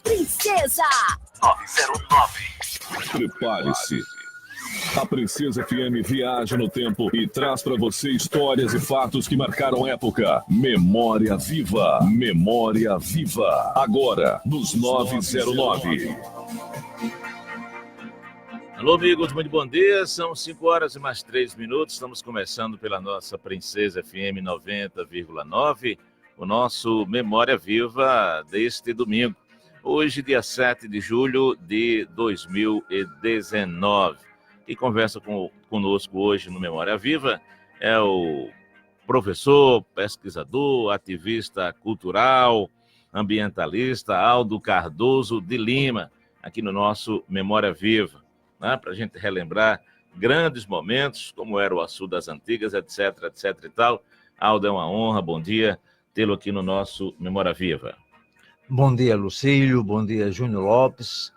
Princesa 909. Prepare-se. A Princesa FM viaja no tempo e traz para você histórias e fatos que marcaram época. Memória Viva. Memória Viva. Agora, nos 909. Alô, amigos, muito bom dia. São 5 horas e mais 3 minutos. Estamos começando pela nossa Princesa FM 90,9, o nosso Memória Viva deste domingo. Hoje, dia 7 de julho de 2019. E conversa conosco hoje no Memória Viva é o professor, pesquisador, ativista cultural, ambientalista Aldo Cardoso de Lima, aqui no nosso Memória Viva, né? Para a gente relembrar grandes momentos, como era o Açu das Antigas, etc, etc e tal. Aldo, é uma honra, bom dia tê-lo aqui no nosso Memória Viva. Bom dia, Lucílio, bom dia, Júnior Lopes,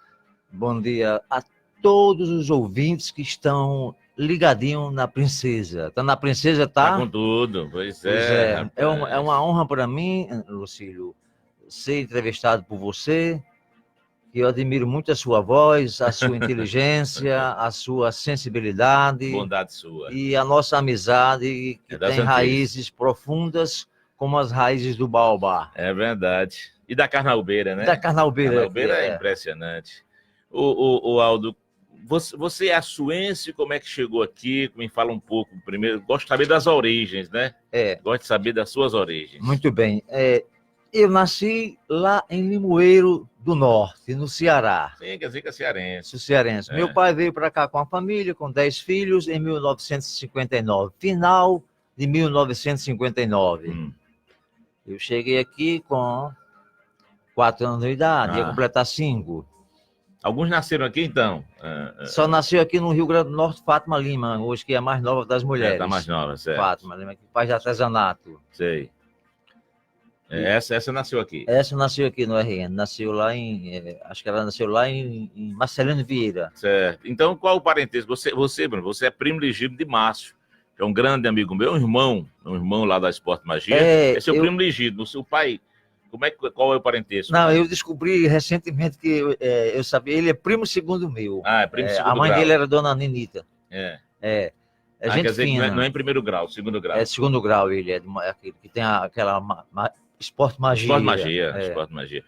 bom dia a todos os ouvintes que estão ligadinhos na Princesa. Tá na Princesa, tá? Tá com tudo, pois é. É uma honra para mim, Lucílio, ser entrevistado por você, que eu admiro muito a sua voz, a sua inteligência, a sua sensibilidade. Bondade sua. E a nossa amizade, que tem raízes profundas, como as raízes do baobá. É verdade. E da carnaubeira, né? Da carnaubeira. Carnaubeira é impressionante. O Aldo, você é açuense, como é que chegou aqui? Me fala um pouco primeiro. Gosto de saber das origens, né? Gosto de saber das suas origens. Muito bem. Eu nasci lá em Limoeiro do Norte, no Ceará. Sim, quer dizer que é cearense. Cearense. Meu pai veio para cá com a família, com 10 filhos, em 1959. Final de 1959. Eu cheguei aqui com 4 anos de idade, ia completar 5. Alguns nasceram aqui, então? Só nasceu aqui no Rio Grande do Norte, Fátima Lima, hoje que é a mais nova das mulheres. Tá mais nova, certo. Fátima Lima, que faz artesanato. Sei. Essa nasceu aqui? Essa nasceu aqui no RN, nasceu lá acho que ela nasceu lá em Marcelino Vieira. Certo. Então, qual o parentesco? Você, Bruno, você é primo legítimo de Márcio, que é um grande amigo meu, um irmão lá da Esporte Magia. É seu primo legítimo, o seu pai... Qual é o parentesco? Não, eu descobri recentemente que eu sabia, ele é primo segundo meu. É primo segundo grau. A mãe dele era Dona Nenita. É gente quer dizer fina. Que não é em primeiro grau, segundo grau. É segundo grau, ele é aquele que tem aquela Esporte Magia. Esporte Magia.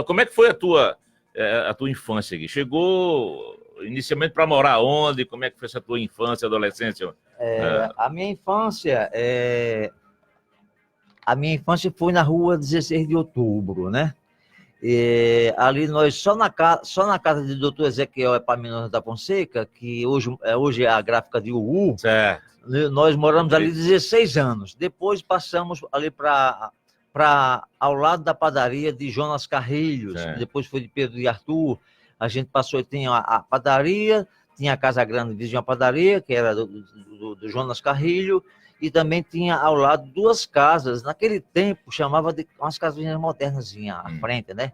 Como é que foi a tua infância aqui? Chegou inicialmente para morar onde? Como é que foi essa tua infância, adolescência? A minha infância... A minha infância foi na rua 16 de outubro, né? Ali nós, só na casa do doutor Ezequiel Epaminondas da Fonseca, que hoje é a gráfica de Uú, certo. Nós moramos ali 16 anos. Depois passamos ali ao lado da padaria de Jonas Carrilhos, depois foi de Pedro e Arthur. A gente passou, tinha a padaria, tinha a Casa Grande, vizinha a padaria, que era do Jonas Carrilho, e também tinha ao lado 2 casas, naquele tempo chamava de umas casinhas modernas à frente, né?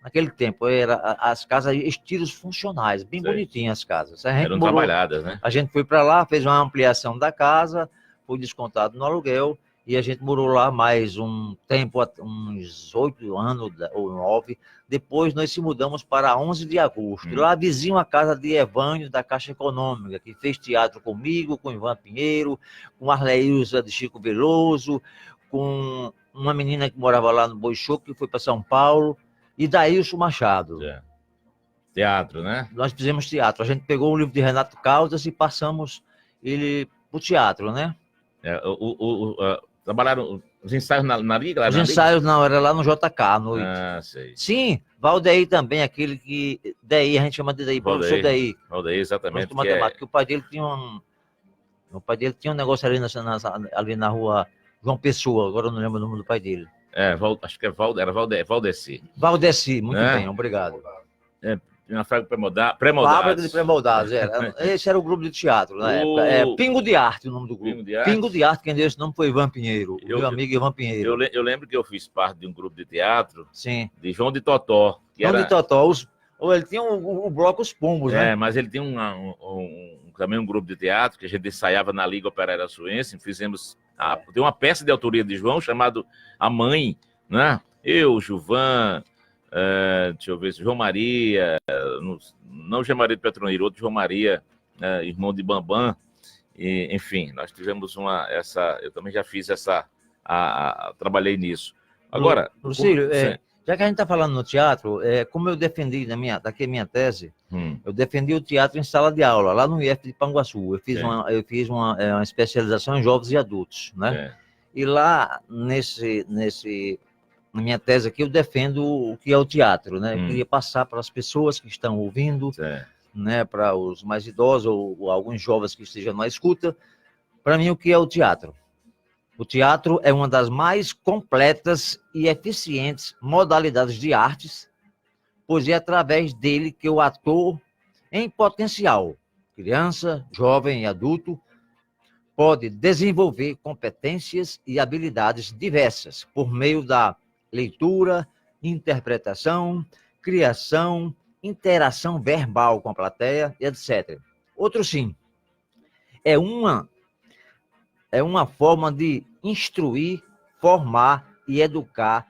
Naquele tempo era as casas estilos funcionais, bem bonitinhas as casas. Eram trabalhadas, né? A gente foi para lá, fez uma ampliação da casa, foi descontado no aluguel, e a gente morou lá mais um tempo, uns 8 anos ou 9. Depois nós se mudamos para 11 de agosto. Lá vizinho a casa de Evânio, da Caixa Econômica, que fez teatro comigo, com Ivan Pinheiro, com Arleilza de Chico Veloso, com uma menina que morava lá no Boi Show, que foi para São Paulo, e Daílson Machado. Teatro, né? Nós fizemos teatro. A gente pegou o livro de Renato Caldas e passamos ele para o teatro, né? Trabalharam os ensaios na Liga? Os ensaios não, era lá no JK à noite. Sei. Sim, Valdeir também, aquele que... Daí, a gente chama de Daí, professor Daí. Valdeir, exatamente. Matemática, o pai dele tinha um negócio ali na rua João Pessoa, agora eu não lembro o nome do pai dele. Acho que era Valdeci. Valdeci, muito bem, obrigado. Uma fábrica pré-moldados. Fábrica de pré-moldados, esse era o grupo de teatro na época. Pingo de Arte, o nome do grupo. Pingo de Arte, quem deu esse nome foi Ivan Pinheiro, meu amigo Ivan Pinheiro. Eu lembro que eu fiz parte de um grupo de teatro. Sim. De João de Totó. De Totó, ele tinha o bloco Os Pombos, né? Mas ele tinha também um grupo de teatro que a gente ensaiava na Liga Operária Açuense. Fizemos... tem uma peça de autoria de João chamado A Mãe, né? Eu, Juvan... deixa eu ver, João Maria, não João Maria de Petroneiro, outro João Maria, irmão de Bambam, e, enfim, nós tivemos eu também já fiz trabalhei nisso. Agora, Lucílio, já que a gente está falando no teatro, como eu defendi daqui a minha tese, eu defendi o teatro em sala de aula, lá no IF de Panguaçu. Eu fiz uma especialização em jovens e adultos, né? E lá, na minha tese aqui, eu defendo o que é o teatro, né? Eu queria passar para as pessoas que estão ouvindo, né? Para os mais idosos ou alguns jovens que estejam na escuta, para mim, o que é o teatro. O teatro é uma das mais completas e eficientes modalidades de artes, pois é através dele que o ator, em potencial, criança, jovem e adulto, pode desenvolver competências e habilidades diversas por meio da leitura, interpretação, criação, interação verbal com a plateia, etc. Outro sim, é uma forma de instruir, formar e educar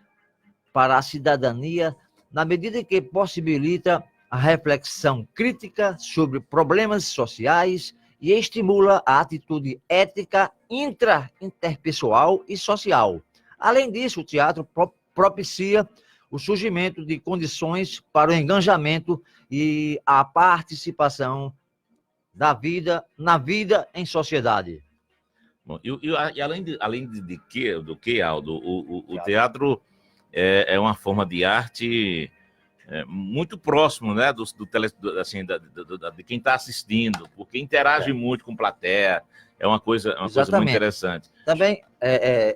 para a cidadania, na medida que possibilita a reflexão crítica sobre problemas sociais e estimula a atitude ética interpessoal e social. Além disso, o teatro propicia o surgimento de condições para o engajamento e a participação na vida em sociedade. Bom, e além do que, Aldo, o teatro é uma forma de arte muito próximo, né, de quem está assistindo, porque interage muito com plateia, é uma coisa muito interessante. Também,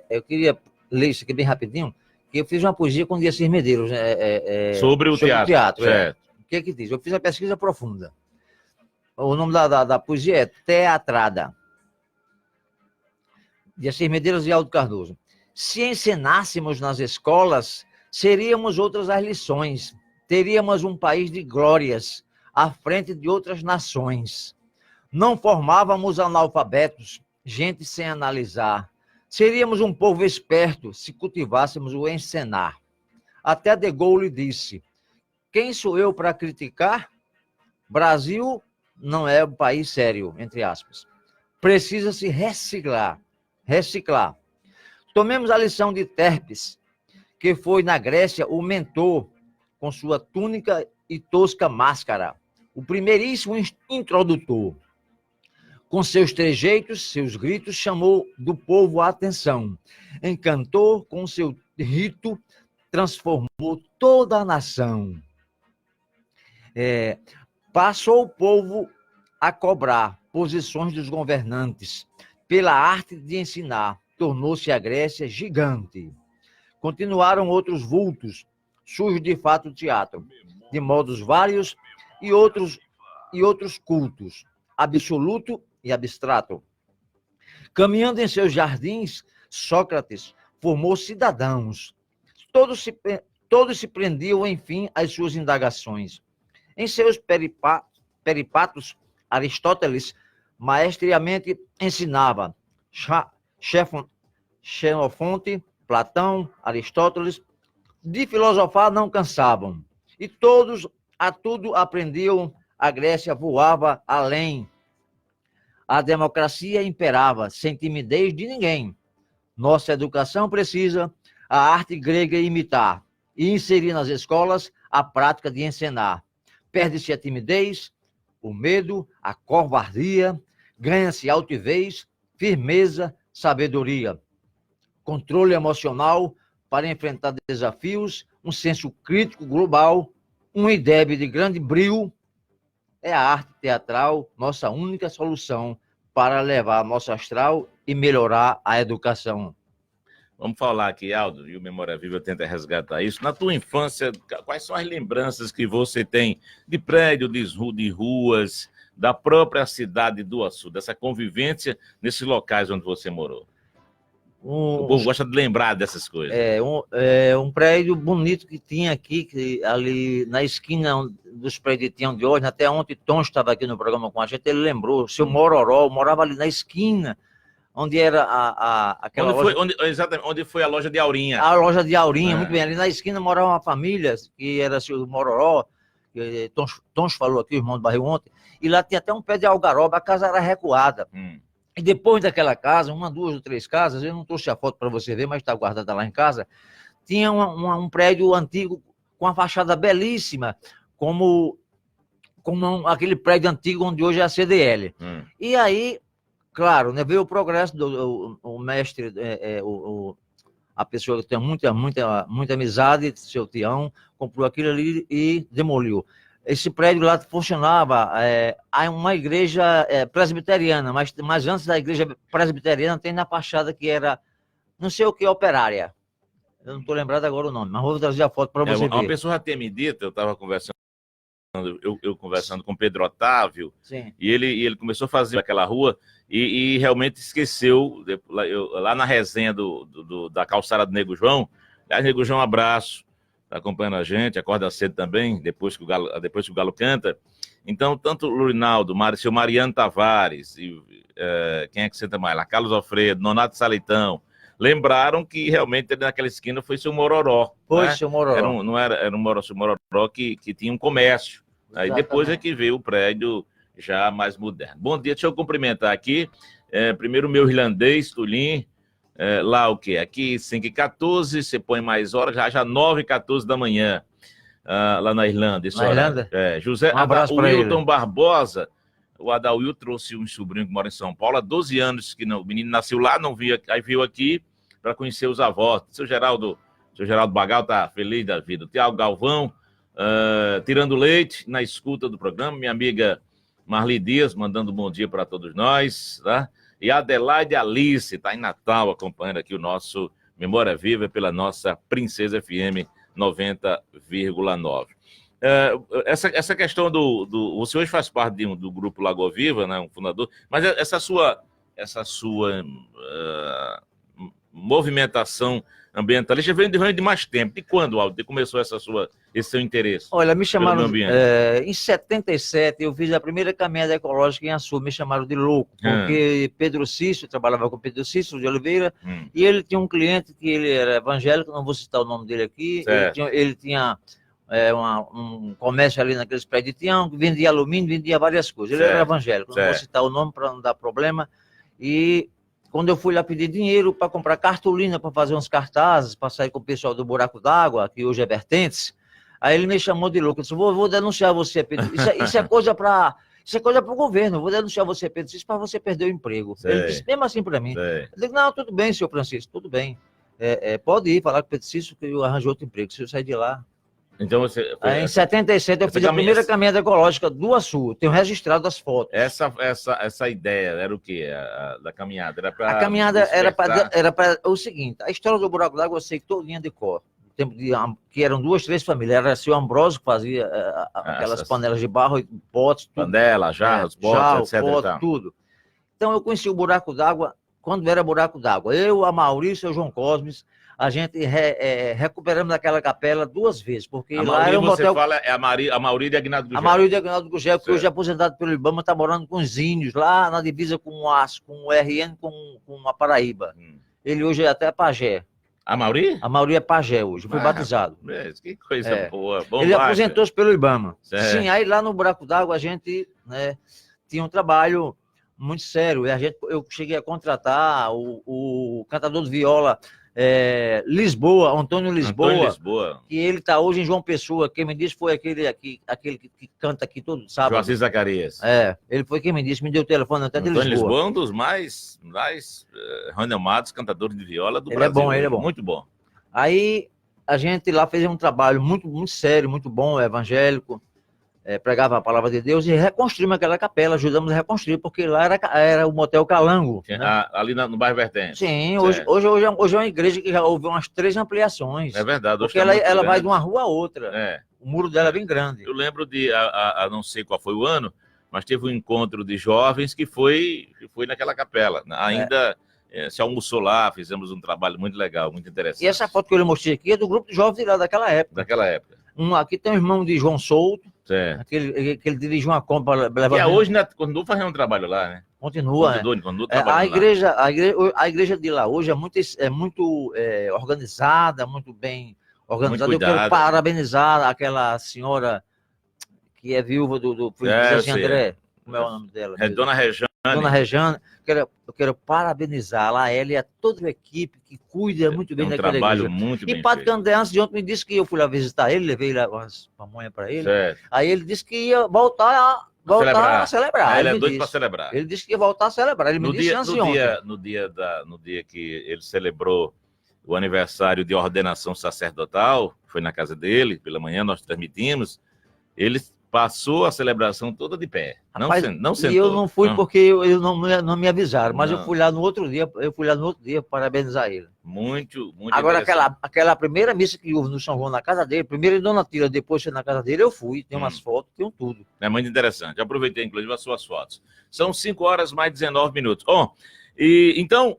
eu queria ler isso aqui bem rapidinho, que eu fiz uma poesia com o Diacir Medeiros. Sobre o teatro. O que diz? Eu fiz uma pesquisa profunda. O nome da poesia é Teatrada. Diacir Medeiros e Aldo Cardoso. Se ensinássemos nas escolas, seríamos outras as lições. Teríamos um país de glórias à frente de outras nações. Não formávamos analfabetos, gente sem analisar. Seríamos um povo esperto se cultivássemos o encenar. Até De Gaulle disse: quem sou eu para criticar? Brasil não é um país sério, entre aspas. Precisa-se reciclar. Tomemos a lição de Terpes, que foi na Grécia o mentor, com sua túnica e tosca máscara, o primeiríssimo introdutor. Com seus trejeitos, seus gritos, chamou do povo a atenção. Encantou com seu rito, transformou toda a nação. Passou o povo a cobrar posições dos governantes. Pela arte de ensinar, tornou-se a Grécia gigante. Continuaram outros vultos, surge de fato o teatro, de modos vários e outros cultos, absoluto e abstrato. Caminhando em seus jardins, Sócrates formou cidadãos. Todos se prendiam, enfim, às suas indagações. Em seus peripatos, Aristóteles maestriamente ensinava. Xenofonte, Platão, Aristóteles, de filosofar não cansavam. E todos a tudo aprendiam, a Grécia voava além. A democracia imperava, sem timidez de ninguém. Nossa educação precisa a arte grega imitar e inserir nas escolas a prática de encenar. Perde-se a timidez, o medo, a covardia, ganha-se altivez, firmeza, sabedoria, controle emocional para enfrentar desafios, um senso crítico global, um IDEB de grande brio. É a arte teatral nossa única solução para levar nosso astral e melhorar a educação. Vamos falar aqui, Aldo, e o Memória Viva tenta resgatar isso. Na tua infância, quais são as lembranças que você tem de prédio, de ruas, da própria cidade do Açu, dessa convivência nesses locais onde você morou? O povo gosta de lembrar dessas coisas. Um prédio bonito que tinha aqui, que ali na esquina dos prédios que tinham de hoje, até ontem Tom estava aqui no programa com a gente, ele lembrou, o seu Mororó, morava ali na esquina, onde era aquela loja... Exatamente, onde foi a loja de Aurinha. A loja de Aurinha, muito bem. Ali na esquina morava uma família, que era o Mororó, que Tons falou aqui, o irmão do Barril ontem, e lá tinha até um pé de algaroba, a casa era recuada. E depois daquela casa, 1, 2 ou 3 casas, eu não trouxe a foto para você ver, mas está guardada lá em casa, tinha um prédio antigo com uma fachada belíssima, como aquele prédio antigo onde hoje é a CDL. E aí, claro, né, veio o progresso o mestre, a pessoa que tem muita amizade, seu Tião, comprou aquilo ali e demoliu. Esse prédio lá funcionava uma igreja presbiteriana, mas antes da igreja presbiteriana tem na fachada que era, não sei o que, operária. Eu não estou lembrado agora o nome, mas vou trazer a foto para você ver. Uma pessoa já tinha me dito, eu estava conversando, eu conversando com Pedro Otávio, sim, e ele começou a fazer aquela rua e realmente esqueceu, lá na resenha da calçada do Nego João. Aliás, Nego João, um abraço, está acompanhando a gente, acorda cedo também, depois que o Galo canta. Então, tanto o Lurinaldo, seu Mariano Tavares, e quem é que senta mais lá? Carlos Alfredo, Nonato Saleitão, lembraram que realmente naquela esquina foi seu Mororó. Foi, né? seu Mororó. Era um seu Mororó que tinha um comércio. Aí depois é que veio o prédio já mais moderno. Bom dia, deixa eu cumprimentar aqui. Primeiro o meu irlandês, Tulim. Lá o quê? Aqui 5h14, você põe mais horas, já 9h14 da manhã. Lá na Irlanda. Na Irlanda? José Um abraço para Wilton Barbosa. O Adalil trouxe um sobrinho que mora em São Paulo há 12 anos, que o menino nasceu lá, não via, aí veio aqui para conhecer os avós. Seu Geraldo Bagal tá feliz da vida. O Tiago Galvão, tirando leite na escuta do programa. Minha amiga Marli Dias, mandando um bom dia para todos nós. Tá? E a Adelaide Alice, está em Natal, acompanhando aqui o nosso Memória Viva pela nossa Princesa FM 90,9. Essa questão você hoje faz parte do grupo Lagoa Viva, né, um fundador, mas essa sua movimentação ambientalista vem de mais tempo. De quando, Aldo, começou esse seu interesse? Olha, me chamaram em 77, eu fiz a primeira caminhada ecológica em Açu, me chamaram de louco, porque Pedro Cício, trabalhava com Pedro Cício de Oliveira, e ele tinha um cliente que ele era evangélico, não vou citar o nome dele aqui, ele tinha um comércio ali naqueles prédios de Tião, que vendia alumínio, vendia várias coisas. Ele era evangélico, não vou citar o nome para não dar problema. E quando eu fui lá pedir dinheiro para comprar cartolina, para fazer uns cartazes, para sair com o pessoal do Buraco d'Água, que hoje é Vertentes, aí ele me chamou de louco. Ele disse: vou denunciar você, Pedro. Isso é coisa para o governo. Vou denunciar você, Pedro, isso para você perder o emprego. Ele disse mesmo assim para mim. Eu disse: não, tudo bem, senhor Francisco, tudo bem. Pode ir falar com o Pedro Cício que eu arranjo outro emprego. Se eu sair de lá. Então você. Em 77 eu fiz a primeira caminhada ecológica do Açu. Tenho registrado as fotos. Essa ideia era o quê? Da caminhada? A caminhada era para o seguinte: a história do Buraco d'Água eu sei todinha de cor. Que eram 2, 3 famílias. Era o seu Ambrósio que fazia aquelas panelas de barro e potes. Panela, jarros, potes, etc. Tudo. Então eu conheci o Buraco d'Água quando era Buraco d'Água. Eu, a Maurício e o João Cosmes, a gente recuperamos aquela capela 2 vezes, porque lá era um motel... Fala a Mauri de Aguinaldo Gugel. A Mauri de Aguinaldo Gugel, que hoje é aposentado pelo Ibama, está morando com os índios, lá na divisa com o RN, com a Paraíba. Ele hoje é até pajé. A Mauri? A Mauri é pajé hoje, foi batizado. Que coisa boa. Ele aposentou-se pelo Ibama. Sim, aí lá no Buraco d'Água a gente tinha um trabalho muito sério. Eu cheguei a contratar o cantador de viola Antônio Lisboa, que ele está hoje em João Pessoa. Quem me disse foi aquele que canta aqui todo sábado. Joaci Zacarias. Ele foi quem me disse, me deu o telefone até de Lisboa. Antônio Lisboa é um dos mais renomados cantadores de viola do Brasil. Ele é bom. Muito bom. Aí a gente lá fez um trabalho muito, muito sério, muito bom, evangélico. Pregava a palavra de Deus e reconstruímos aquela capela, ajudamos a reconstruir, porque lá era o Motel Calango. Né? Ali no bairro Vertente. Sim, hoje é uma igreja que já houve umas 3 ampliações. É verdade. Porque ela vai de uma rua a outra. O muro dela é bem grande. Eu lembro não sei qual foi o ano, mas teve um encontro de jovens que foi naquela capela. Ainda se almoçou lá, fizemos um trabalho muito legal, muito interessante. E essa foto que eu lhe mostrei aqui é do grupo de jovens lá daquela época. Aqui tem o irmão de João Souto, que ele dirigiu uma compra. E hoje continua fazendo um trabalho lá, né? Continua trabalhando a igreja de lá hoje é muito organizada, muito bem organizada. Muito eu quero cuidado. parabenizar aquela senhora que é viúva do Presidente André. Como é o nome dela? Dona Rejane. Dona Rejane. Eu quero parabenizá-la, a ela e a toda a equipe que cuida muito bem daquela igreja. Um trabalho muito bem feito. E Padre Candé, antes de ontem, me disse que eu fui lá visitar ele, levei lá umas pamonhas para ele. Certo. Aí ele disse que ia voltar a celebrar. Ele é doido para celebrar. Ele disse que ia voltar a celebrar. Ele me disse antes de ontem. No dia que ele celebrou o aniversário de ordenação sacerdotal, foi na casa dele, pela manhã nós transmitimos, ele passou a celebração toda de pé. Rapaz, não sentou. E eu não fui porque eu não me avisaram, mas eu fui lá no outro dia parabenizar ele. Muito Agora, aquela primeira missa que houve no São João, na casa dele, primeiro em Dona Tila, depois foi na casa dele, eu fui, tem umas fotos, tem tudo. É muito interessante. Eu aproveitei, inclusive, as suas fotos. São 5 horas mais 19 minutos. Então,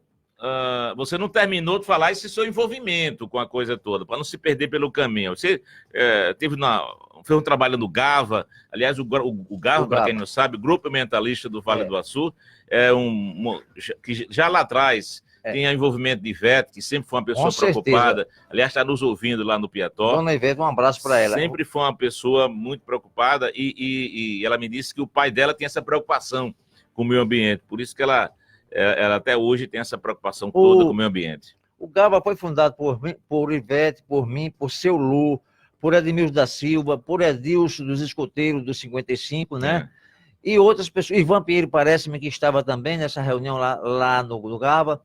você não terminou de falar esse seu envolvimento com a coisa toda, para não se perder pelo caminho. Você fez um trabalho no GAVA, aliás, o GAVA, para quem não sabe, Grupo Mentalista do Vale do Açu, que já lá atrás tinha envolvimento de Ivete, que sempre foi uma pessoa preocupada, aliás, está nos ouvindo lá no Piató. Dona Ivete, um abraço para ela. Sempre foi uma pessoa muito preocupada e ela me disse que o pai dela tinha essa preocupação com o meio ambiente, por isso que ela até hoje tem essa preocupação toda com o meio ambiente. O GAVA foi fundado por Ivete, por mim, por Seu Lu, por Edmilson da Silva, por Edilson dos Escoteiros dos 55, né? E outras pessoas. Ivan Pinheiro, parece-me que estava também nessa reunião lá no GAVA.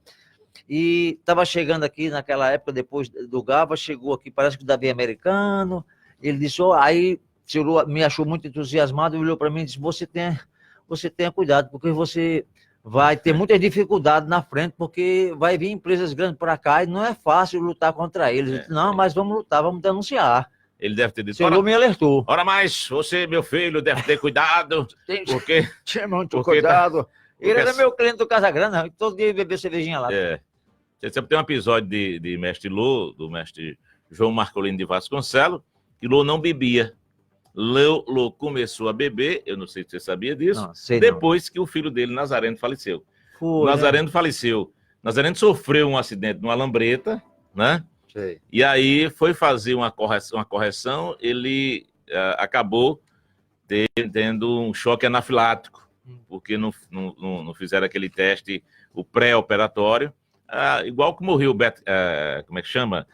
E estava chegando aqui naquela época, depois do GAVA, chegou aqui, parece que o Davi Americano. Ele disse, aí Seu Lu me achou muito entusiasmado, olhou para mim e disse, você tenha cuidado, porque você vai ter muitas dificuldades na frente, porque vai vir empresas grandes para cá e não é fácil lutar contra eles. Eu disse, não, mas vamos lutar, vamos denunciar. Ele deve ter dito. Seu Lu me alertou. Ora mais, você, meu filho, deve ter cuidado. Porque tinha muito cuidado. Ele era meu cliente do Casagrande, todo dia bebia cervejinha lá. Você sempre tem um episódio de Mestre Lô, do mestre João Marcolino de Vasconcelos, que Lô não bebia. Lô começou a beber, eu não sei se você sabia disso, depois que o filho dele, Nazareno, faleceu. Nazareno faleceu. Nazareno sofreu um acidente numa lambreta, né? Sei. E aí foi fazer uma correção, ele acabou tendo um choque anafilático, porque não fizeram aquele teste, o pré-operatório, igual que morreu, como é que chama?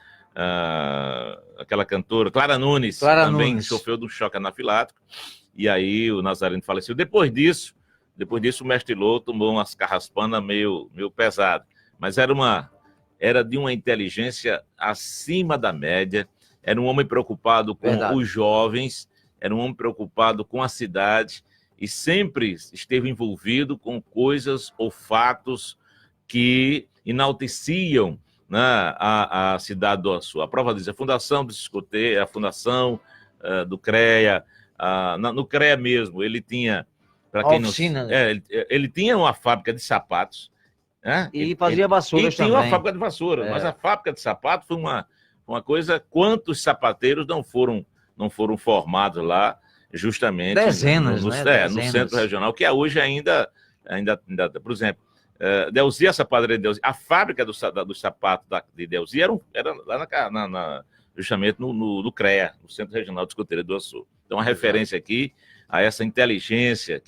Aquela cantora, Clara Nunes, também sofreu de um choque anafilático, e aí o Nazareno faleceu. Depois disso o mestre Lô tomou umas carraspanas meio pesado, mas era de uma inteligência acima da média, era um homem preocupado com os jovens, era um homem preocupado com a cidade, e sempre esteve envolvido com coisas ou fatos que enalteciam, né, a cidade do Açu. A prova diz, a Fundação do Escoteiro, a Fundação do CREA, no CREA mesmo, ele tinha, para quem oficina, ele tinha uma fábrica de sapatos, né? E fazia vassouras também. E tinha uma fábrica de vassouras, mas a fábrica de sapatos foi uma coisa, quantos sapateiros não foram formados lá, justamente dezenas, no centro regional, que hoje ainda por exemplo, Delzia, essa padaria de Delzia, a fábrica dos sapatos de Delzia era lá justamente no CREA, no Centro Regional de Escoteiro do Açu. Então, a referência aqui a essa inteligência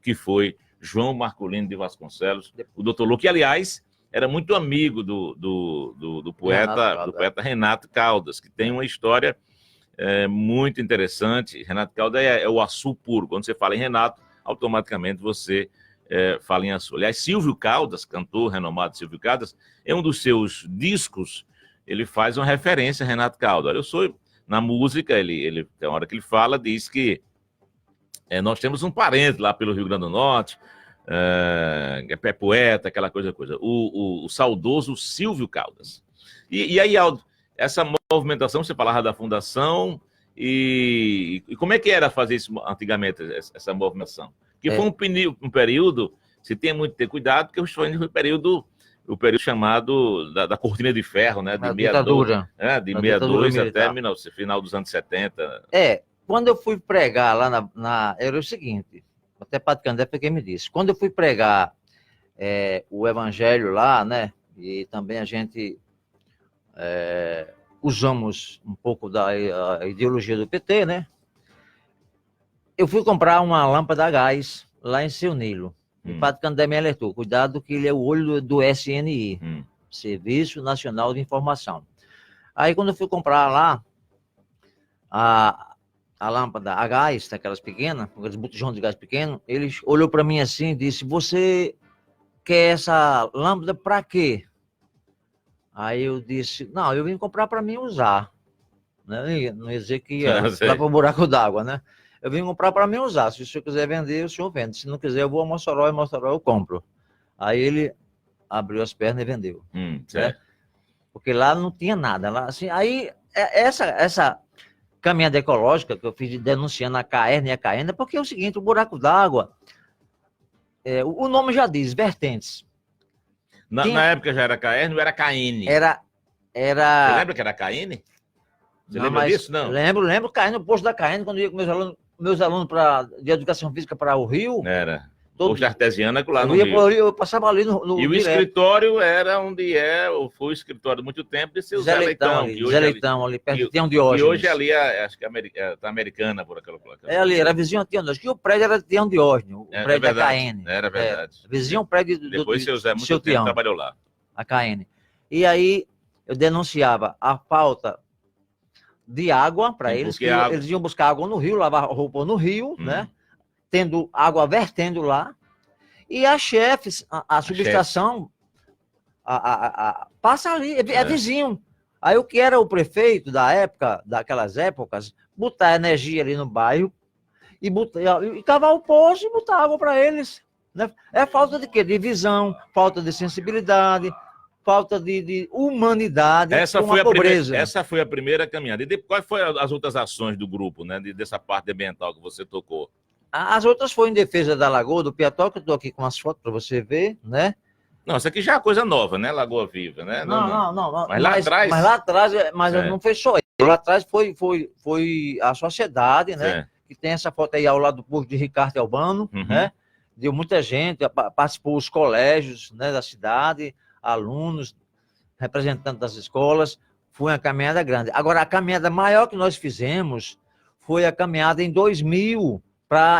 que foi João Marcolino de Vasconcelos, o doutor Lô, que, aliás, era muito amigo do poeta Renato Caldas, que tem uma história muito interessante. Renato Caldas é o Açu puro. Quando você fala em Renato, automaticamente você fala em Açu. Aliás, Silvio Caldas, cantor renomado Silvio Caldas, em um dos seus discos, ele faz uma referência a Renato Caldas. Eu sou, na música, ele tem uma hora que ele fala, diz que nós temos um parente lá pelo Rio Grande do Norte, é poeta, aquela coisa. O saudoso Silvio Caldas. E aí, Aldo, essa movimentação, você falava da fundação, e como é que era fazer isso antigamente, essa movimentação? Porque foi um período, você tem muito que ter cuidado, porque foi o período chamado da Cortina de Ferro, né? De 62, de 62 até final dos anos 70. Quando eu fui pregar lá era o seguinte, até Padre Candé foi quem me disse. Quando eu fui pregar o evangelho lá, né, e também a gente usamos um pouco da ideologia do PT, né, eu fui comprar uma lâmpada a gás lá em Seu Nilo. E Padre Candé me alertou, cuidado que ele é o olho do SNI, Serviço Nacional de Informação. Aí quando eu fui comprar lá a lâmpada a gás, daquelas pequenas, aqueles botijões de gás pequeno, ele olhou para mim assim e disse, você quer essa lâmpada para quê? Aí eu disse, não, eu vim comprar para mim usar. Né? Não ia dizer que ia lá para o buraco d'água, né? Eu vim comprar para mim usar. Se o senhor quiser vender, o senhor vende. Se não quiser, eu vou a Mossoró, e Mossoró eu compro. Aí ele abriu as pernas e vendeu. Né? Porque lá não tinha nada. Lá, assim, aí, essa caminhada ecológica que eu fiz denunciando a CAERN e a CAENA, porque é o seguinte, o buraco d'água, o nome já diz, vertentes. Na época já era CAERN ou era CAEN? Era... Você lembra que era CAEN? Você lembra disso? Não. Lembro, CAEN, no posto da CAEN, quando eu ia com meus alunos de educação física para o Rio. Era. Posto artesiano lá no Rio. Eu passava ali no e o direto. escritório era onde foi o escritório há muito tempo de seu Zé Leitão. Zé Leitão, ali perto de Diógenes. E hoje ali, acho que tá americana por aquela placa. Ali, era vizinho a Diógenes. Que o prédio era de Tião Diógenes, o prédio da CAEN. Era verdade. Vizinho ao prédio do Depois seu Zé muito tempo trabalhou lá. A CAEN. E aí eu denunciava a falta de água para eles, que eles iam buscar água no rio, lavar roupa no rio, né? Tendo água vertendo lá, e a chefes, a subestação, passa ali, é vizinho. Aí o que era o prefeito daquelas épocas, botar energia ali no bairro, e cavar o poço e botar água para eles. Né? É falta de quê? De visão, falta de sensibilidade, falta de humanidade, essa foi a primeira caminhada. E depois, quais foram as outras ações do grupo, né? Dessa parte ambiental que você tocou? As outras foram em defesa da Lagoa do Piató, que eu estou aqui com as fotos para você ver, né? Não, isso aqui já é coisa nova, né? Lagoa Viva, né? Não. Mas lá atrás... Mas lá atrás, não foi só isso. Lá atrás foi a sociedade, né? É. Que tem essa foto aí ao lado do posto de Ricardo Albano, né? Deu muita gente, participou os colégios, né, da cidade, alunos, representantes das escolas, foi uma caminhada grande. Agora, a caminhada maior que nós fizemos foi a caminhada em 2000,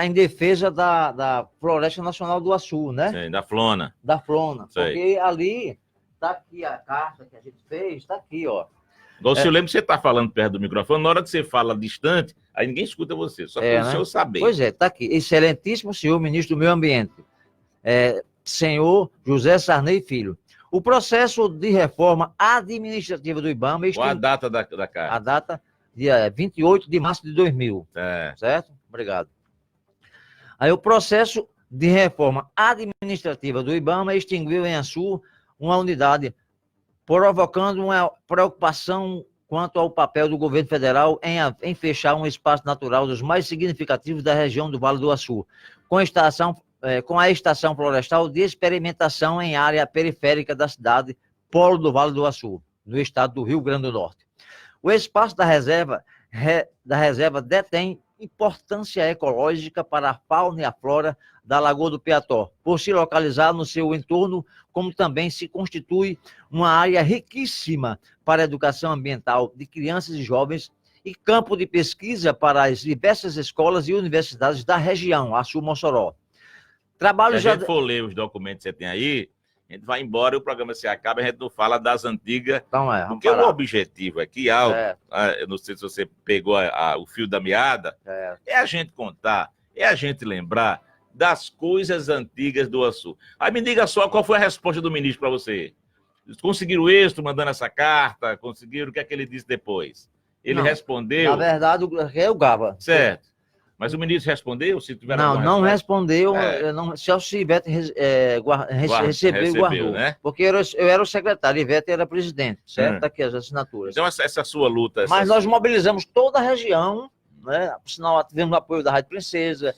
em defesa da Floresta Nacional do Açu, né? Sim, da Flona. Da Flona. Sei. Porque ali, tá aqui a carta que a gente fez, tá aqui, ó. Igual eu lembro que você está falando perto do microfone, na hora que você fala distante, aí ninguém escuta você, só para o senhor saber. Pois é, tá aqui. Excelentíssimo senhor ministro do Meio Ambiente, senhor José Sarney Filho. O processo de reforma administrativa do IBAMA... Qual a data da carta? A data, dia 28 de março de 2000. Certo? Obrigado. Aí o processo de reforma administrativa do IBAMA extinguiu em Açu uma unidade, provocando uma preocupação quanto ao papel do governo federal em fechar um espaço natural dos mais significativos da região do Vale do Açu, com a estação florestal de experimentação em área periférica da cidade, Polo do Vale do Açu, no estado do Rio Grande do Norte. O espaço da reserva detém importância ecológica para a fauna e a flora da Lagoa do Piató, por se localizar no seu entorno, como também se constitui uma área riquíssima para a educação ambiental de crianças e jovens e campo de pesquisa para as diversas escolas e universidades da região, Açu-Mossoró. Se a gente for ler os documentos que você tem aí, a gente vai embora e o programa se acaba, a gente não fala das antigas. Então, porque o objetivo aqui, eu não sei se você pegou o fio da meada, é a gente contar, é a gente lembrar das coisas antigas do Açu. Aí me diga só qual foi a resposta do ministro para você. Conseguiram êxito mandando essa carta? Conseguiram? O que é que ele disse depois? Ele respondeu... Na verdade, o Gava. Certo. Mas o ministro respondeu? Se tiver não respondeu. Se Ivete recebeu e guardou. Né? Porque eu era o secretário, Ivete era presidente, certo? Tá aqui as assinaturas. Então, essa sua luta... Mas nós mobilizamos toda a região, né? Por sinal, tivemos o apoio da Rádio Princesa,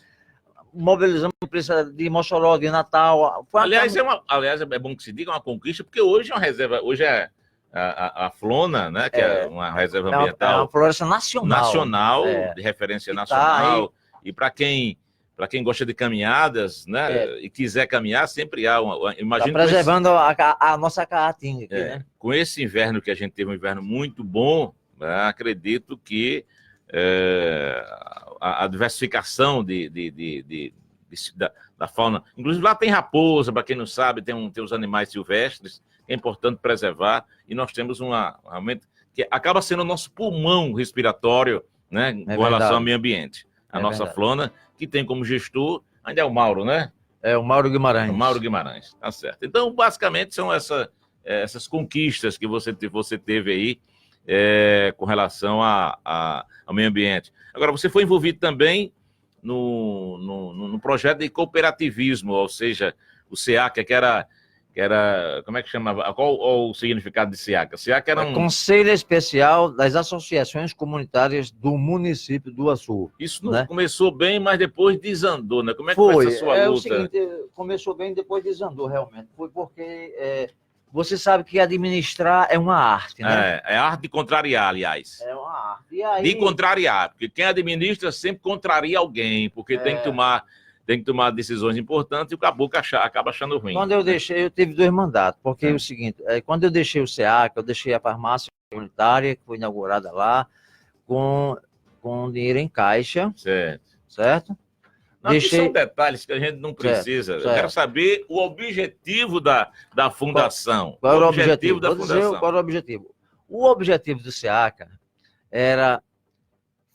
mobilizamos a imprensa de Mossoró, de Natal. Aliás, é bom que se diga, uma conquista, porque hoje é uma reserva, hoje é a Flona, né, que é uma reserva ambiental. É uma floresta nacional. De referência nacional. E para quem para quem gosta de caminhadas, né? E quiser caminhar, sempre há imagino tá preservando a nossa caatinga aqui, né? Com esse inverno que a gente teve, um inverno muito bom, né, acredito que a diversificação da fauna, inclusive lá tem raposa, para quem não sabe, tem os animais silvestres, é importante preservar, e nós temos realmente que acaba sendo o nosso pulmão respiratório, né, com relação ao meio ambiente. A nossa flora, que tem como gestor, ainda é o Mauro, né? É o Mauro Guimarães. O Mauro Guimarães, tá certo. Então, basicamente, são essas conquistas que você teve aí com relação ao meio ambiente. Agora, você foi envolvido também no projeto de cooperativismo, ou seja, o SEACA, que era como é que chamava? Qual o significado de SEACA? SEACA era Conselho Especial das Associações Comunitárias do município do Açu. Isso começou bem, mas depois desandou, né? Como é que foi essa sua luta? O seguinte, começou bem, depois desandou, realmente. Foi porque você sabe que administrar é uma arte, né? É arte de contrariar, aliás. É uma arte. E aí... De contrariar, porque quem administra sempre contraria alguém, porque tem que tomar decisões importantes e o caboclo acaba achando ruim. Quando eu deixei, eu tive 2 mandatos, porque é o seguinte, quando eu deixei o SEACA, eu deixei a farmácia comunitária, que foi inaugurada lá, com dinheiro em caixa, certo? São detalhes que a gente não precisa. Certo. Eu quero saber o objetivo da fundação. Qual era o objetivo da fundação? Qual era o objetivo? O objetivo do SEACA era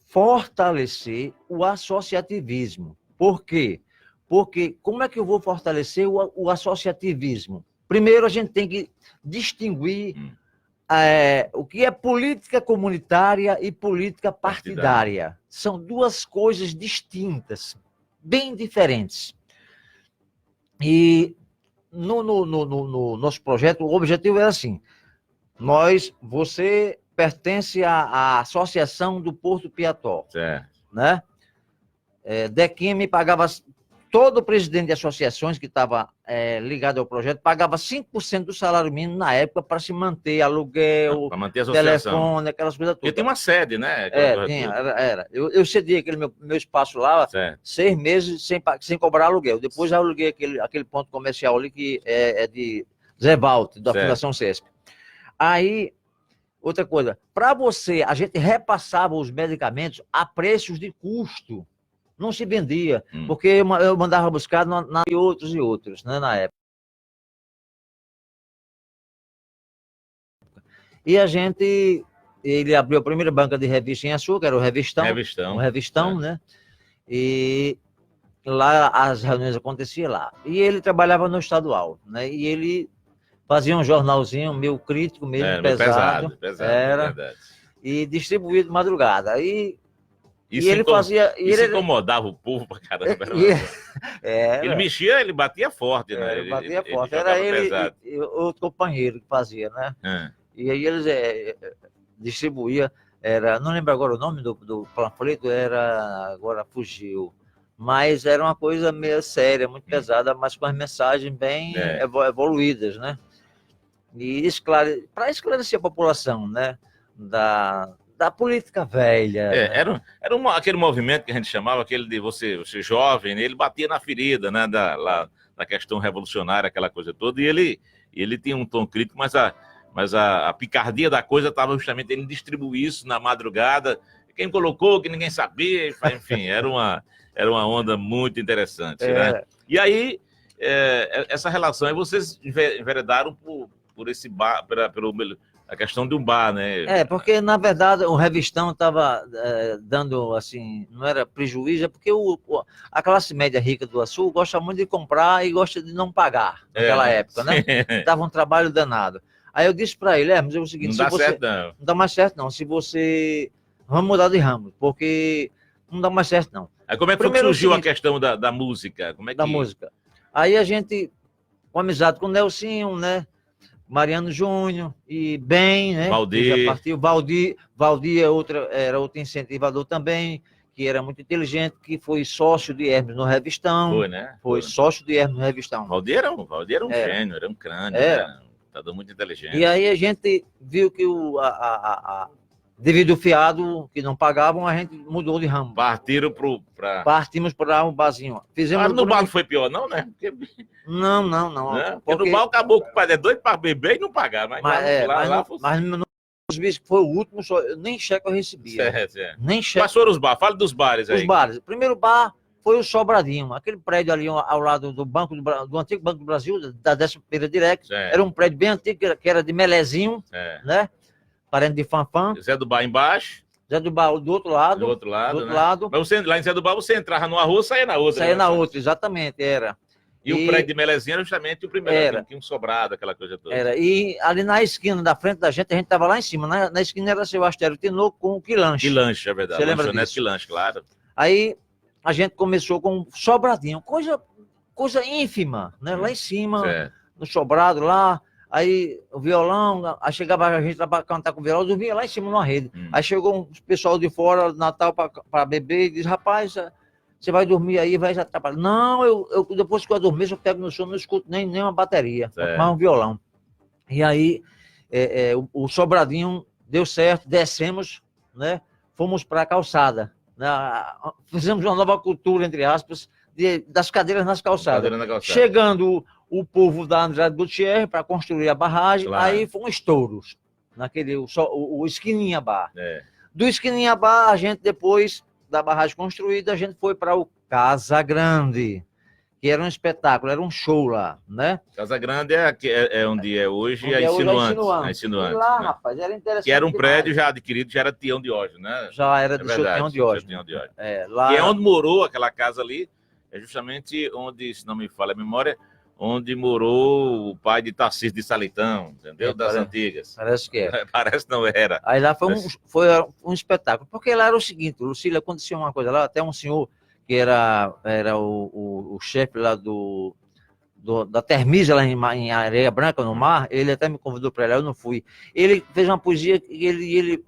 fortalecer o associativismo. Por quê? Porque como é que eu vou fortalecer o associativismo? Primeiro, a gente tem que distinguir o que é política comunitária e política partidária. São 2 coisas distintas, bem diferentes. E no nosso projeto, o objetivo era assim: você pertence à Associação do Porto Piató, né? Dequim me pagava, todo o presidente de associações que estava ligado ao projeto pagava 5% do salário mínimo na época para se manter aluguel, para manter a associação, telefone, aquelas coisas todas. Porque tem uma sede, né? Tinha. Eu cedi aquele meu espaço lá, 6 meses sem cobrar aluguel. Depois já aluguei aquele ponto comercial ali que é de Zé Valto, da Fundação CESP. Aí, outra coisa, a gente repassava os medicamentos a preços de custo. Não se vendia, porque eu mandava buscar e outros, né, na época. E ele abriu a primeira banca de revista em Açu, que era o Revistão. Um Revistão, né? E lá as reuniões aconteciam lá. E ele trabalhava no estadual, né? E ele fazia um jornalzinho meio crítico, mesmo pesado. Era, verdade. E distribuía de madrugada. E ele fazia. Isso incomodava o povo pra caramba. Ele mexia, ele batia forte, né? Ele batia forte. Era ele e outro companheiro que fazia, né? E aí eles distribuíam. Não lembro agora o nome do panfleto, agora fugiu. Mas era uma coisa meio séria, muito pesada, mas com as mensagens bem evoluídas, né? E para esclarecer a população, né? Da política velha. Era aquele movimento que a gente chamava, aquele de você jovem, ele batia na ferida, né, da questão revolucionária, aquela coisa toda, e ele tinha um tom crítico, mas a picardia da coisa estava justamente ele distribuir isso na madrugada, quem colocou, que ninguém sabia, enfim, era uma onda muito interessante, né? E aí, essa relação, aí vocês enveredaram por esse bar, a questão de um bar, né? Porque, na verdade, o Revistão estava dando, assim, não era prejuízo, porque a classe média rica do Açu gosta muito de comprar e gosta de não pagar, naquela época, né? Dava um trabalho danado. Aí eu disse para ele, mas é o seguinte... Não dá mais certo, não. Se você... Vamos mudar de ramo, porque não dá mais certo, não. Aí como é que surgiu a questão da música? Da música. Aí a gente, com amizade com o Nelsinho, né? Mariano Júnior e Ben, né? Valdir. Já partiu. Valdir era outro incentivador também, que era muito inteligente, que foi sócio de Hermes no Revistão. Foi, né? Foi sócio de Hermes no Revistão. Valdir era um gênio, era um crânio, né? Tá dando muito inteligente. E aí a gente viu que devido ao fiado que não pagavam, a gente mudou de ramo. Partimos para um barzinho. Mas no bar não foi pior, não, né? Não. Porque no bar acabou com o pai é doido para beber e não pagar. Mas nos bichos que foi o último, nem cheque eu recebia. Certo. Nem cheque. Quais foram os bares? Fala dos bares aí. Os bares. O primeiro bar foi o Sobradinho, aquele prédio ali ao lado do antigo Banco do Brasil, da 11ª Direct. Certo. Era um prédio bem antigo, que era de Melezinho, né? Parente de Fanfã. Zé do Bar embaixo. Zé do Bar do outro lado. Do outro lado. Mas você, lá em Zé do Bar, você entrava numa rua, saía na outra. Saía na outra, exatamente, era. E o prédio de Melezinho era justamente o primeiro, tinha um sobrado, aquela coisa toda. Era, e ali na esquina da frente da gente, a gente estava lá em cima, na esquina era seu Astério Tinoco com o Quilanche. Quilanche, é verdade. Você lembra disso? Quilanche, claro. Aí a gente começou com um Sobradinho, coisa ínfima, né? Lá em cima, no sobrado lá, aí o violão, aí chegava a gente para cantar com o violão, dormia lá em cima numa rede. Aí chegou um pessoal de fora, Natal, para beber, e disse, rapaz, você vai dormir aí, vai atrapalhar. Não, eu depois que eu dormir, eu pego no sono, não escuto nem uma bateria, mais um violão. E aí o Sobradinho deu certo, descemos, né? Fomos para a calçada. Fizemos uma nova cultura, entre aspas, das cadeiras nas calçadas. Chegando o povo da Andrade Gutierrez para construir a barragem, aí foi um estouro, o Esquininha Bar. Do Esquininha Bar, a gente depois da barragem construída, a gente foi para o Casa Grande, que era um espetáculo, era um show lá, né? Casa Grande é onde é hoje a Insinuantes. E lá, né? Rapaz, era interessante. Que era um prédio já adquirido, já era Tião Diógenes, né? Já era do seu Tião Diógenes. Lá... E é onde morou aquela casa ali, é justamente onde, se não me falha a memória, onde morou o pai de Tarcísio de Salitão, entendeu? Das antigas. Parece que é. Parece não era. Aí lá foi um espetáculo. Porque lá era o seguinte, Lucília, acontecia uma coisa lá, até um senhor que era o chefe lá da Termisa, lá em Areia Branca, no mar, ele até me convidou para lá, eu não fui. Ele fez uma poesia, ele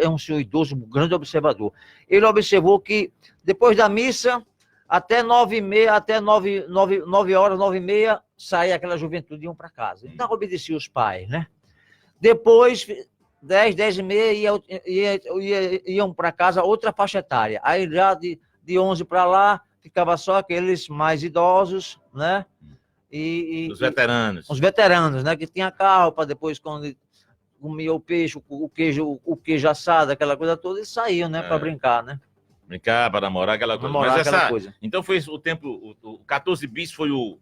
é um senhor idoso, um grande observador. Ele observou que depois da missa, até 9h30, até 9 horas, 9h30, saía aquela juventude e iam para casa. Então, obedecia os pais, né? Depois, 10h30, iam para casa outra faixa etária. Aí, já de 11 para lá, ficava só aqueles mais idosos, né? Os veteranos. Os veteranos, né? Que tinha carro para depois, quando comia o peixe, o queijo assado, aquela coisa toda, eles saíam, né? Para brincar, né? Brincar, para namorar, aquela coisa. Aquela coisa. Então foi o tempo, o 14 bis foi o...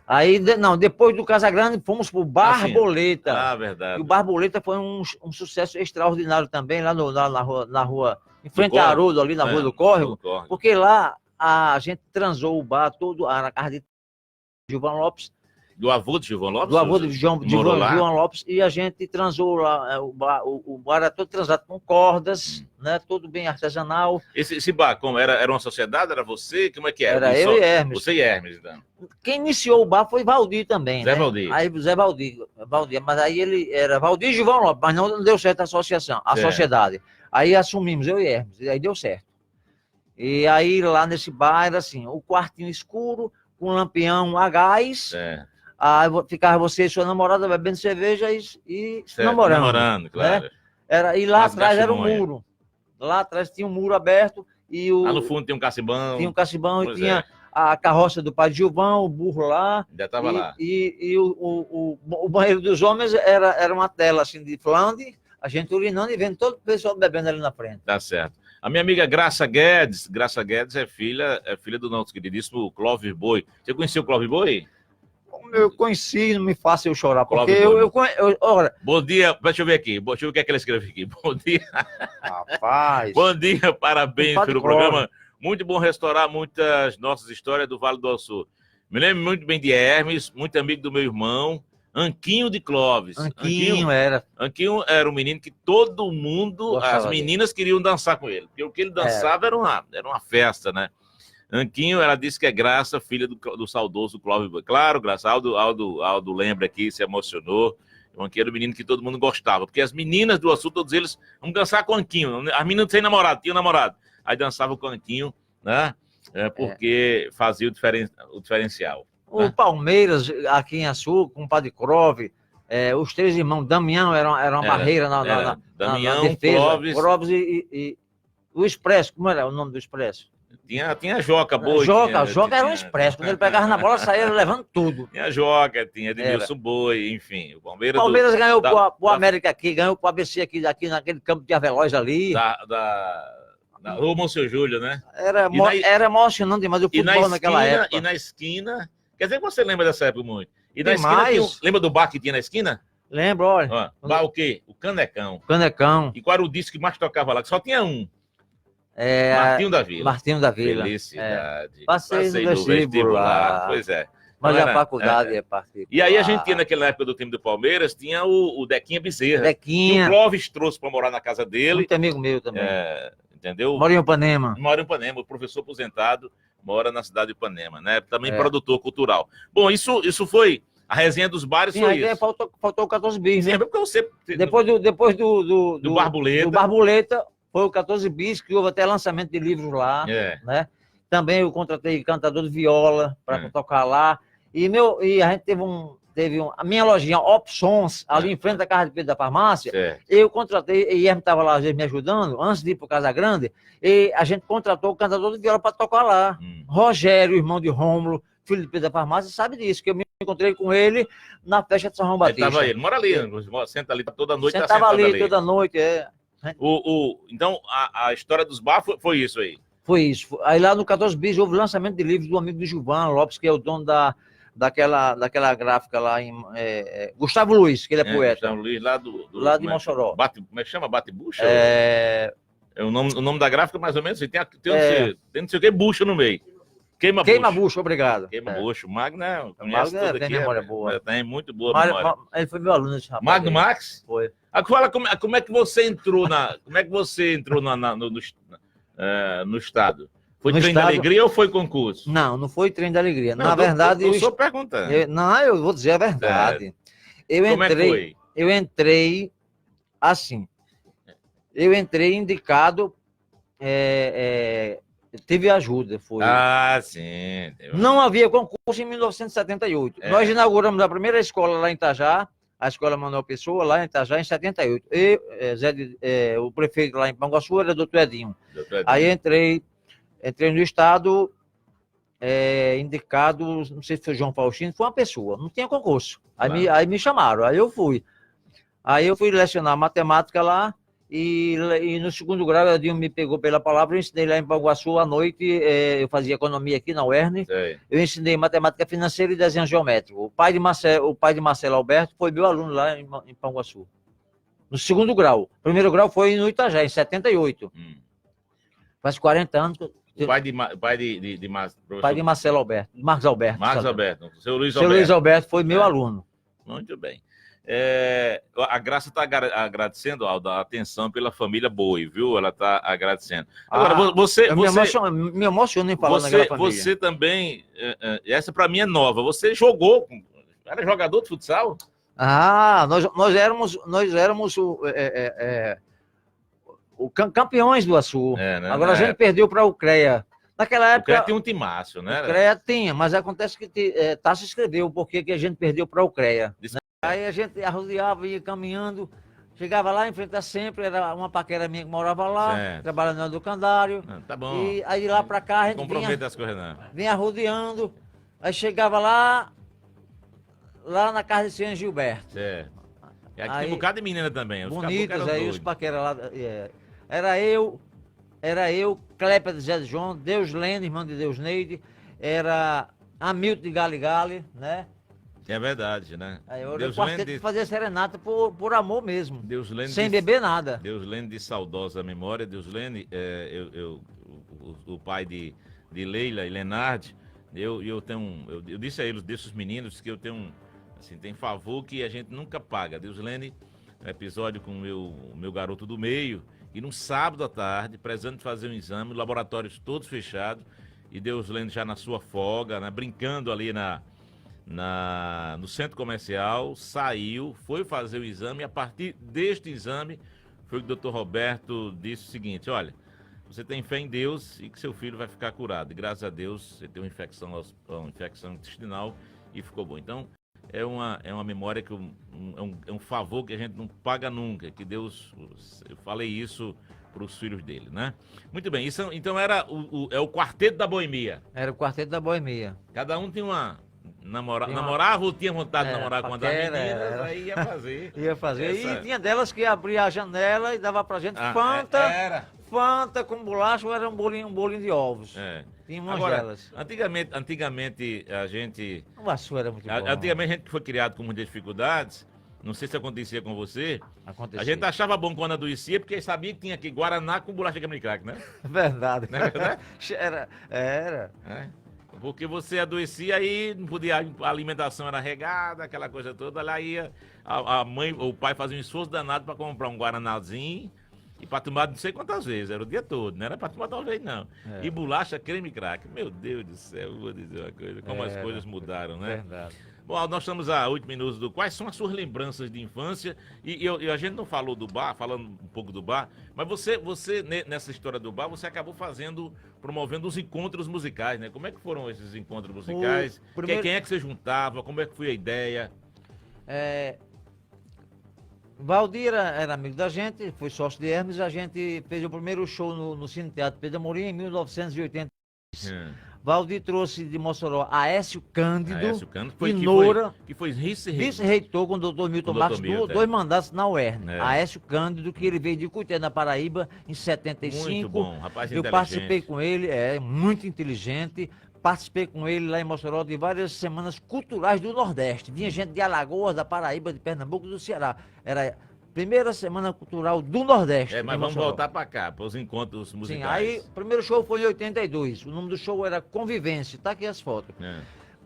Aí, não, depois do Casagrande, fomos para o Barboleta. Verdade. E o Barboleta foi um sucesso extraordinário também, lá na rua, em frente a Haroldo, ali na Rua do Córrego, porque lá a gente transou o bar todo, na casa de Gilvan Lopes. Do avô de Gilvan Lopes? Do avô de Gilvan Lopes, e a gente transou lá, o bar era todo transado com cordas, né, todo bem artesanal. Esse bar, como era uma sociedade? Era você? Como é que era? Era eu e Hermes. Você e Hermes, então. Quem iniciou o bar foi Valdir também, Zé né? Valdir. Aí Zé Valdir, mas aí ele era Valdir e Gilvan Lopes, mas não deu certo a associação, a sociedade. Aí assumimos, eu e Hermes, e aí deu certo. E aí lá nesse bar era assim, o quartinho escuro, com lampião a gás. Aí ficava você e sua namorada bebendo cerveja e namorando. Namorando, claro. Né? E lá atrás era um muro. Lá atrás tinha um muro aberto. Lá no fundo tinha um cacimbão. Tinha um cacimbão e tinha a carroça do pai de Gilvan, o burro lá. Já estava lá. E o banheiro dos homens era uma tela assim de flande, a gente urinando e vendo todo o pessoal bebendo ali na frente. Tá certo. A minha amiga Graça Guedes é filha do nosso queridíssimo Clóvis Boi. Você conheceu o Clóvis Boi? Eu conheci, não me faça eu chorar, porque ora... Bom dia, deixa eu ver aqui, deixa eu ver o que é que ela escreve aqui. Bom dia. Rapaz. Bom dia, parabéns pelo programa. Muito bom restaurar muitas nossas histórias do Vale do Açu. Me lembro muito bem de Hermes, muito amigo do meu irmão, Anquinho de Clóvis. Anquinho era um menino que todo mundo, gostava as meninas queriam dançar com ele, porque o que ele dançava era uma festa, né? Anquinho, ela disse que é Graça, filha do saudoso Clóvis Boi. Claro, Graça, Aldo lembra aqui, se emocionou. O Anquinho era um menino que todo mundo gostava, porque as meninas do Açu, todos eles, vamos dançar com o Anquinho. As meninas sem namorado, tinham namorado. Aí dançavam com o Anquinho, né? Porque fazia o diferencial. O Palmeiras, aqui em Açu, com o Padre Crove, Os três irmãos, Damião era uma barreira na Damião, defesa. Clóvis e o Expresso, como era o nome do Expresso? Tinha Joca Boi. Joca era um Expresso, quando ele pegava na bola, saía levando tudo. Tinha Joca, tinha Edmilson Boi, enfim. O Palmeiras ganhou pro América aqui, ganhou pro ABC aqui naquele campo de Aveloz ali. Da Rua Monsenhor Júlio, né? Era emocionante demais o futebol naquela época. E na esquina, quer dizer que você lembra dessa época muito. E na esquina, lembra do bar que tinha na esquina? Lembro, olha. Bar o quê? O Canecão. Canecão. E qual era o disco que mais tocava lá? Que só tinha um. Martinho da Vila. Martinho da Vila. Felicidade. Passei no vestibular. Pois é. Mas a faculdade é particular. E aí a gente tinha naquela época do time do Palmeiras, tinha o Dequinha Bezerra. Dequinha. Que o Clóvis trouxe para morar na casa dele. Muito amigo meu também. Entendeu? Mora em Ipanema. O professor aposentado mora na cidade de Ipanema, né? Também produtor cultural. Bom, isso foi... A resenha dos bares foi isso. Faltou o 14 bis, né? Porque você... Depois do Barbuleta. Do Barbuleta, foi o 14 bis, que houve até lançamento de livros lá, né? Também eu contratei cantador de viola para tocar lá. E a gente teve a minha lojinha Opções, ali em frente da casa de Pedro da Farmácia. Eu contratei, e ele estava lá às vezes me ajudando, antes de ir para Casa Grande, e a gente contratou o cantador de viola para tocar lá. Rogério, irmão de Rômulo, filho de Pedro da Farmácia, sabe disso, que eu me encontrei com ele na festa de São João Batista. Tava ele, mora ali, senta ali toda noite. Sentava ali toda noite, Então, a história dos bar foi isso aí. Foi isso. Aí lá no 14 bis houve lançamento de livros do amigo de Gilvan Lopes, que é o dono daquela gráfica lá em Gustavo Luiz, que ele é poeta. Gustavo Luiz, lá de Mossoró. Como é que chama? Bate-bucha? O nome da gráfica, mais ou menos, tem não sei o que, bucha no meio. Queima-bucha, obrigado. Queima-bucha. O Magno conhece tudo aqui. Tem memória boa. Tem muito boa memória. Ele foi meu aluno, esse rapaz. Magno Max? Foi. Fala como é que você entrou no estado? Foi trem da alegria ou foi concurso? Não foi trem da alegria. Na verdade... Eu estou perguntando. Eu vou dizer a verdade. Como é que foi? Eu entrei assim. Eu entrei indicado... Tive ajuda, foi. Sim. Não havia concurso em 1978. Nós inauguramos a primeira escola lá em Itajá, a Escola Manuel Pessoa, lá em Itajá, em 78. O prefeito lá em Panguaçu era doutor Edinho. Aí entrei no estado, indicado, não sei se foi João Faustino, foi uma pessoa, não tinha concurso. Aí me chamaram, aí eu fui. Aí eu fui lecionar matemática lá, e no segundo grau, o Edinho me pegou pela palavra, eu ensinei lá em Panguaçu à noite, eu fazia economia aqui na UERN, eu ensinei matemática financeira e desenho geométrico. O pai de Marcelo Alberto foi meu aluno lá em Panguaçu. No segundo grau. O primeiro grau foi no Itajá, em 78. Faz 40 anos. O pai de Marcelo Alberto, Marcos Alberto. O seu Luiz Alberto. Seu Luiz Alberto foi meu aluno. Muito bem. A Graça está agradecendo, Aldo, a atenção pela família Boi, viu? Ela está agradecendo. Agora, me emociono em falar naquela família. Você também, essa para mim é nova, você jogou, era jogador de futsal? Nós éramos campeões do Açu. Né? Agora a gente perdeu para o CREA. Naquela época... O CREA tinha um timácio, né? O CREA tinha, mas acontece que Tasso escreveu o porquê que a gente perdeu para o CREA. Aí a gente arrodeava, ia caminhando, chegava lá, enfrentar sempre, era uma paquera minha que morava lá, trabalhando no educandário. Tá bom. E aí de lá para cá a gente vinha arrodeando, aí chegava lá na casa de senhor Gilberto. E aqui tem um bocado de menina também. Bonitas, aí os paqueras lá. Era eu, Cléper de Zé de João, Deus Lene, irmão de Deus Neide, era Hamilton de Gale, né? É verdade, né? Eu quarteto fazia serenata por amor mesmo, sem beber nada. Deus Lene de saudosa memória. Deus Lene, o pai de Leila e Lenardi, eu disse a eles, desses meninos, que eu tenho assim, tem favor que a gente nunca paga. Deus Lene, episódio com o meu garoto do meio, e num sábado à tarde, precisando de fazer um exame, laboratórios todos fechados, e Deus Lene já na sua folga, né, brincando ali no centro comercial, saiu, foi fazer o exame, e a partir deste exame foi que o doutor Roberto disse o seguinte: olha, você tem fé em Deus e que seu filho vai ficar curado, e graças a Deus você tem uma infecção intestinal e ficou bom. Então, é uma memória que é um favor que a gente não paga nunca, que Deus, eu falei isso para os filhos dele, né? Muito bem, isso, então era o Quarteto da Boemia. Era o Quarteto da Boemia. Cada um tinha uma... Namorava ou tinha vontade de namorar com uma das meninas, era. aí ia fazer. Ia fazer. Essa... E tinha delas que abria a janela e dava pra gente Fanta com bolacha ou era um bolinho de ovos. Tinha umas delas. Antigamente a gente... O açúcar era muito bom. Antigamente a gente foi criado com muitas dificuldades. Não sei se acontecia com você. Acontecia. A gente achava bom quando adoecia, porque sabia que tinha aqui Guaraná com bolacha de crack, né? Verdade. Não é verdade? Era. Porque você adoecia aí, não podia, a alimentação era regada, aquela coisa toda. Lá ia a mãe ou o pai fazia um esforço danado para comprar um Guaranazinho e para tomar não sei quantas vezes, era o dia todo, não era para tomar talvez não. E bolacha creme crack. Meu Deus do céu, vou dizer uma coisa, como as coisas mudaram, né? Verdade. Bom, nós estamos a 8 minutos do... Quais são as suas lembranças de infância? E a gente não falou do bar, falando um pouco do bar, mas você nessa história do bar, você acabou promovendo os encontros musicais, né? Como é que foram esses encontros musicais? Quem é que você juntava? Como é que foi a ideia? Valdir era amigo da gente, foi sócio de Hermes, a gente fez o primeiro show no Cine Teatro Pedro Amorim em 1980. Valdir trouxe de Mossoró Aécio Cândido e Noura, que foi vice-reitor com o doutor Milton Marcos, dois mandatos na UERN. Aécio Cândido, que ele veio de Cuité, na Paraíba, em 75. Muito bom, rapaz eu participei com ele, muito inteligente. Participei com ele lá em Mossoró de várias semanas culturais do Nordeste. Vinha gente de Alagoas, da Paraíba, de Pernambuco, do Ceará. Era primeira semana cultural do Nordeste. Mas vamos voltar para cá, para os encontros musicais. Sim, aí o primeiro show foi em 82. O nome do show era Convivência. Tá aqui as fotos.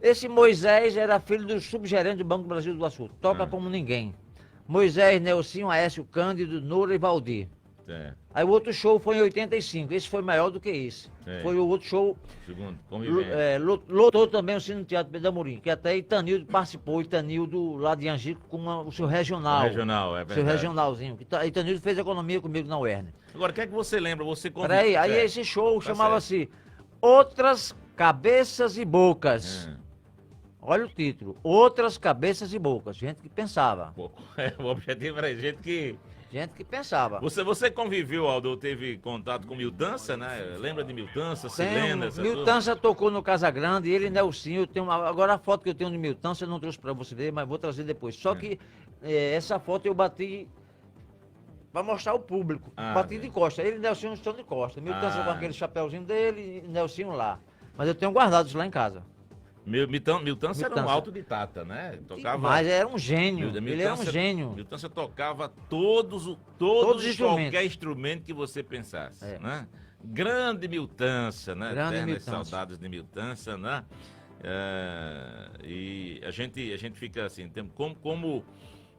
Esse Moisés era filho do subgerente do Banco do Brasil do Sul. Toca como ninguém. Moisés, Nelsinho, Aécio Cândido, Noura e Valdir. Aí o outro show foi em 85. Esse foi maior do que esse. Foi o outro show. Segundo, Convivência. Lotou também o Cine Teatro Pedro Amorim, que até Itanildo participou, Itanildo lá de Angico, com o seu regional. O regional, é verdade. Seu regionalzinho. Itanildo fez economia comigo na UERN. Agora, o que é que você lembra? Você Peraí, aí esse show chamava-se Outras Cabeças e Bocas. Olha o título, Outras Cabeças e Bocas. Gente que pensava. O objetivo era gente que pensava. Você conviveu, Aldo, teve contato com Miltança, né? Lembra de Miltança, Silena? Miltança tocou no Casa Grande, ele e Nelsinho. Agora a foto que eu tenho de Miltança eu não trouxe para você ver, mas vou trazer depois. Só que essa foto eu bati para mostrar ao público. Bati de costa. Ele e Nelsinho estão de costa. Miltança com aquele chapéuzinho dele e Nelsinho lá. Mas eu tenho guardado isso lá em casa. Miltança era um autodidata, né? Mas era um gênio. Ele era um gênio. Miltança tocava qualquer instrumento que você pensasse, né? Grande Miltança, né? Eternas saudades de Miltança, né? E a gente fica assim,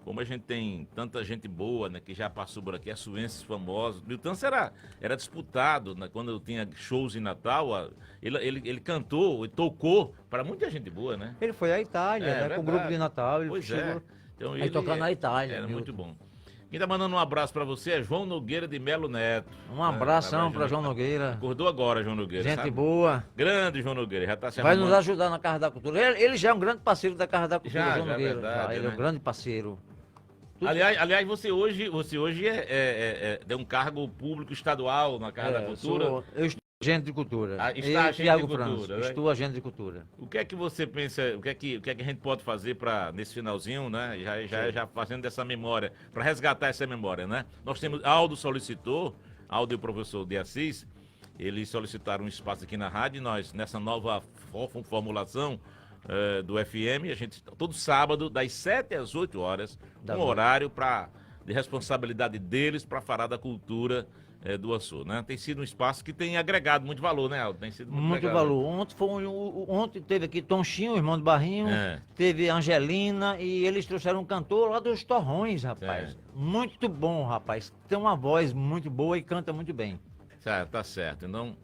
como a gente tem tanta gente boa, né, que já passou por aqui, açuenses famosos. Miltança era disputado, né, quando tinha shows em Natal, ele cantou e tocou para muita gente boa, né? Ele foi à Itália, né, com o grupo de Natal. Ele chegou então, aí tocar na Itália. Era muito bom. Quem tá mandando um abraço para você é João Nogueira de Melo Neto. Um abração para João Nogueira. Acordou agora, João Nogueira. Gente sabe? Boa. Grande João Nogueira, já tá se Vai nos ajudar na Casa da Cultura. Ele já é um grande parceiro da Casa da Cultura, João Nogueira. Verdade, ele é um grande parceiro. Aliás, você hoje é um cargo público estadual na Casa da Cultura. Eu estou agente de cultura. Está agente de cultura, né? Estou agente de cultura. O que é que você pensa, o que é que a gente pode fazer para, nesse finalzinho, né? Já fazendo dessa memória, para resgatar essa memória, né? Nós temos, Aldo e o professor de Assis, eles solicitaram um espaço aqui na rádio, nós, nessa nova formulação, do FM, a gente todo sábado das 7 às 8 horas, horário de responsabilidade deles para falar da cultura do Açu, né? Tem sido um espaço que tem agregado muito valor, né, Aldo? Tem sido muito valor. Ontem teve aqui Tonchinho, irmão de Barrinho, teve Angelina e eles trouxeram um cantor lá dos Torrões, rapaz. Muito bom, rapaz. Tem uma voz muito boa e canta muito bem. Tá certo. Então,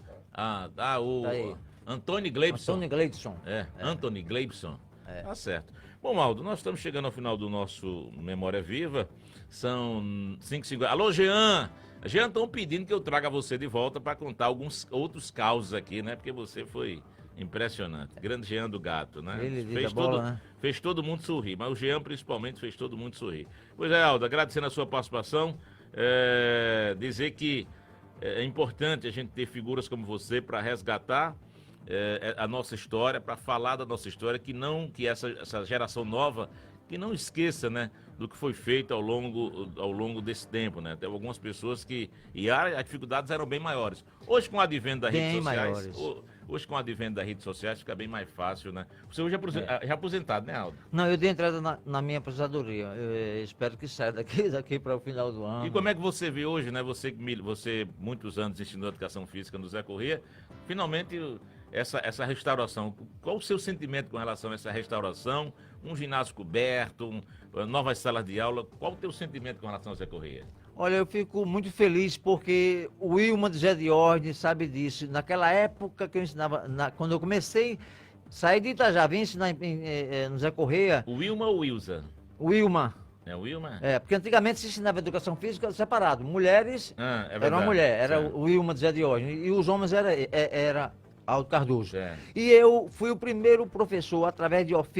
Antônio Gleibson. Antônio Gleibson. Tá certo. Bom, Aldo, nós estamos chegando ao final do nosso Memória Viva. São 5h50. Alô, Jean! Jean, estão pedindo que eu traga você de volta para contar alguns outros causos aqui, né? Porque você foi Impressionante. Grande Jean do Gato, né? Ele Fez, bola, né? fez todo mundo sorrir, mas o Jean principalmente fez todo mundo sorrir. Pois é, Aldo, agradecendo a sua participação, dizer que é importante a gente ter figuras como você para resgatar a nossa história, para falar da nossa história, que essa geração nova que não esqueça, né, do que foi feito ao longo desse tempo, né? Tem algumas pessoas que... E as dificuldades eram bem maiores. Hoje, com o advento das redes sociais... Hoje, com o advento das redes sociais, fica bem mais fácil, né? Você hoje é aposentado, né, Aldo? Não, eu dei entrada na minha aposentadoria. Eu espero que saia daqui para o final do ano. E como é que você vê hoje, né? Você muitos anos ensinou educação física no Zé Corrêa, finalmente essa restauração. Qual o seu sentimento com relação a essa restauração? Um ginásio coberto, novas salas de aula. Qual o teu sentimento com relação ao Zé Corrêa? Olha, eu fico muito feliz porque o Wilma de Zé de Ordem sabe disso. Naquela época que eu ensinava, quando eu comecei, saí de Itajá, vim ensinar no Zé Corrêa. O Wilma ou Wilza? Wilma. É o Wilma? Porque antigamente se ensinava educação física separado. Mulheres era uma mulher, era o Wilma de Zé de Ordem. E os homens era Aldo Cardoso. E eu fui o primeiro professor, através de ofício,